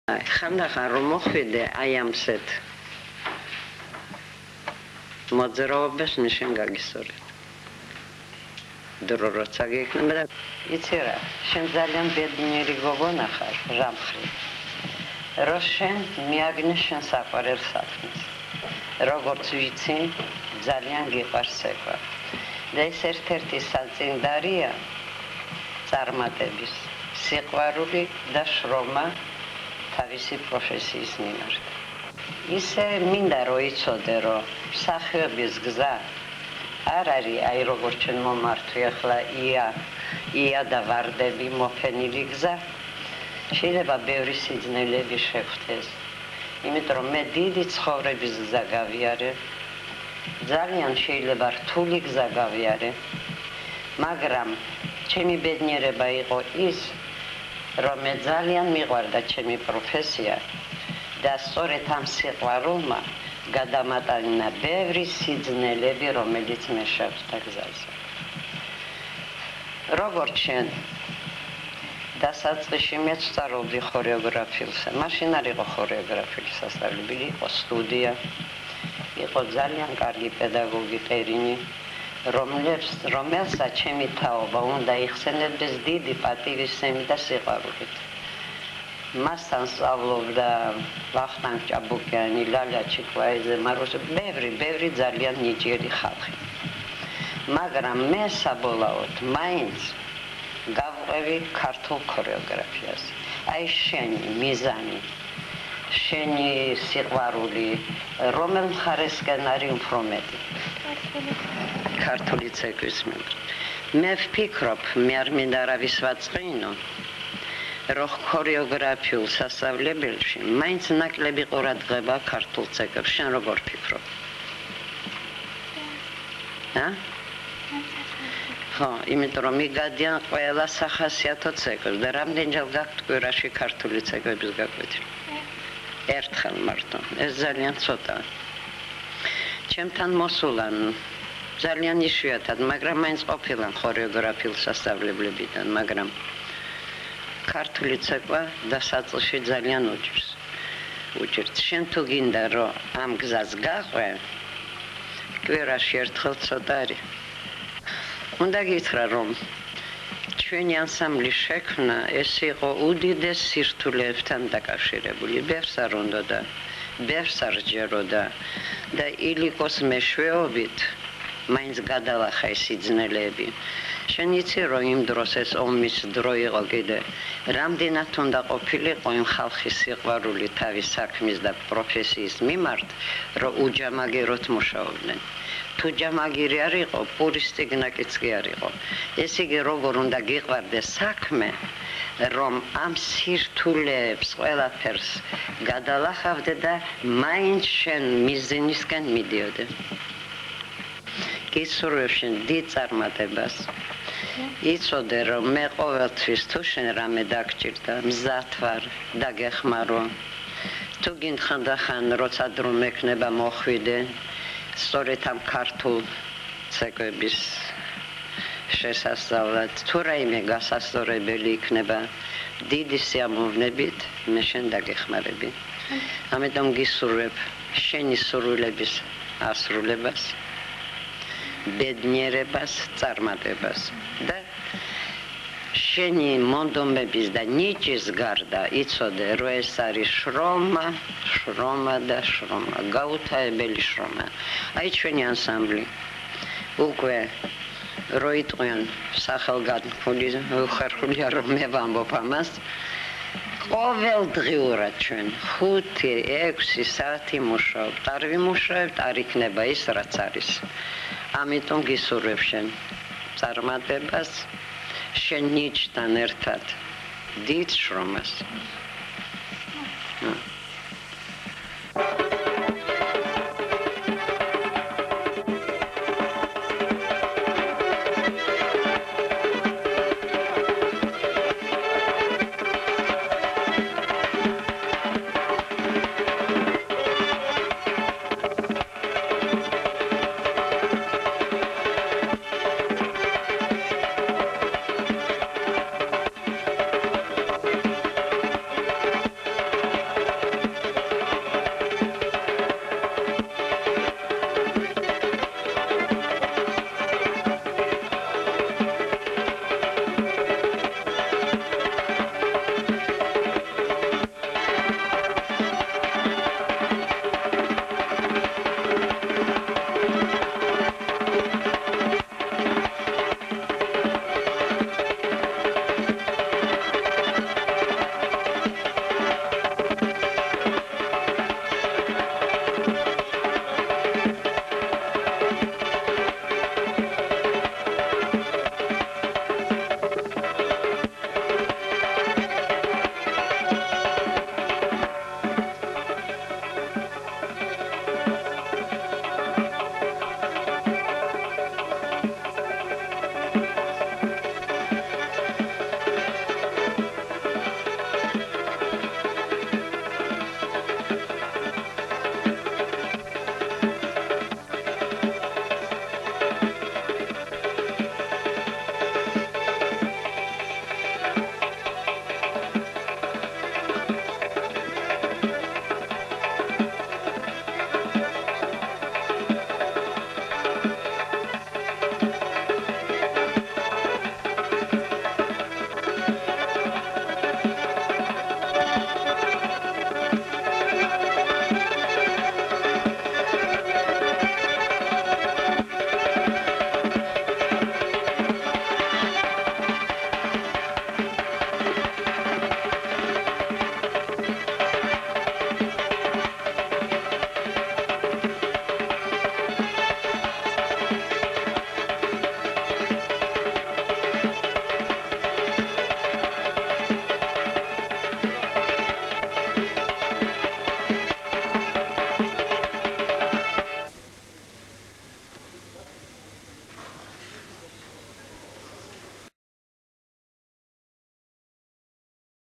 ხანდახან რომ მოხვიდე აი ამ სეთ მოძრაობას ნიშენ გაგისურვებ. დრო როცა გექნება და იცი რა, შენ ძალიან ბედნიერი გოგონა ხარ, ჟამხრი. რო შენ მიაგნე შენ საყვარელ საქმეს. როგორც ვიცი, ძალიან გიყვარს ცეკვა. და ეს ერთ-ერთი საწინდარია წარმატების, სიყვარული და შრომა თავისი პროფესიის მიმართ. ისე მინდა რომ იცოდე, რომ მსახიობის გზა არ არის აი როგორც ჩვენ მომართვი ახლა ია და ვარდები მოფენილი გზა. შეიძლება ბევრი სიძნელეები შეხვდეს. იმიტომ რომ მე დიდი ცხოვრების გზა გავიარე. ძალიან შეიძლება რთული გზა გავიარე. მაგრამ ჩემი ბედნიერება იყო ის, რომ მე ძალიან მიყვარდა ჩემი პროფესია და სწორედ ამ სიყვარულმა გადამატანა ბევრი სიძნელეები, რომელიც მე შეხვდა გზაზე. როგორც შენ დასაწყისში მე ვსწავლობდი ხორეოგრაფიას. მაშინ არ იყო ხორეოგრაფიის სასწავლებელი, იყო სტუდია. იყო ძალიან კარგი პედაგოგი ტერინი, რომელსაც ჩემი თაობა უნდა იხსენებდეს დიდი პატივისცემით და სიყვარულით. მასთან სწავლობდა ვახტანგ ჭაბუკიანი, ლალა ჩიკვაიძე, მარუსე, ბევრი ძალიან ნიჭიერი ხალხი. მაგრამ მე საბოლოოდ მაინც გავყვევი ქართულ ქორეოგრაფიას. აი შენი მიზანი, შენი სიყვარული, რომელ მხარესკენ არის უფრო მეტი? ქართული ცეკვის მიმართ. მე ვფიქრობ, მე არ მინდა არავის ვაწყინო, რომ ქორეოგრაფიულ სასწავლებელში მაინც ნაკლები ყურადღება ქართულ ცეკვებს. შენ როგორ ფიქრობ? ხო, იმიტომ რომ მიგადიან ყველა სახასიათო ცეკვებს და რამდენჯერ გაქვთ კვირაში ქართული ცეკვების გაკვეთილი? ერთხელ მარტო. ეს ძალიან ცოტაა. ჩემთან მოსულან ძალიან იშვიათად, მაგრამ მაინც ყოფილან ხორეოგრაფიულ სასწავლებლებიდან, მაგრამ ქართული ცეკვა დასაწყისში ძალიან უჭირს. შენ თუ გინდა რომ ამ გზას გაყვე, კვირაში ერთხელ ცოტა არის. უნდა გითხრა რომ ჩვენი ანსამბლის შექმნა ეს იყო უდიდეს სირთულეებთან დაკავშირებული. ბევრს არ უნდოდა, ბევრს არ სჯეროდა და ილიკოს მეშვეობით მაინც გადალახა ეს სიძნელეები. შენ იცი რომ იმ დროს ეს ომის დრო იყო კიდე, რამდენად უნდა ყოფილიყო იმ ხალხის სიყვარული თავის საქმის და პროფესიის მიმართ, რომ უჯამაგიროთ მუშაობდნენ. თუ ჯამაგირი არ იყო, პურისტი გნაკიც კი არ იყო. ეს იგი როგორ უნდა გიყვარდეს საქმე, რომ ამ სირთულეებს ყველაფერს გადალახავდე და მაინც შენ მიზნისკენ მიდიოდე. გისურვებ შენ დიდ წარმატებას. იცოდე რომ მე ყოველთვის თუ შენ რამე დაგჭირდა, მზად ვარ, დაგეხმარო. თუ გინდხანდახან როცა დრო მექნება მოხვიდე, სწორედ ამ ქართულ ცეკვების შესასწავლად, თუ რაიმე გასასწორებელი იქნება, დიდი სიამოვნებით მე შენ დაგეხმარები. ამიტომ გისურვებ შენი სურვილების ასრულებას, ბედნიერებას, წარმატებას და შენი მონდომების და ნიჭის გარდა იცოდე, რომ ეს არის შრომა და შრომა, გაუთავებელი შრომა. აი ჩვენი ანსამბლი უკვე რო იტყვიან სახელგანთქმული უხერხულია რომ მე ვამბობ ამას, ყოველდღიურად ჩვენ 5-6 საათი მუშაობთ, არ ვიმუშაებთ, არ იქნება ის რაც არის. ამიტომ გისურვებ შენ წარმატებას, შენ ნიჭთან ერთად დიდ შრომას.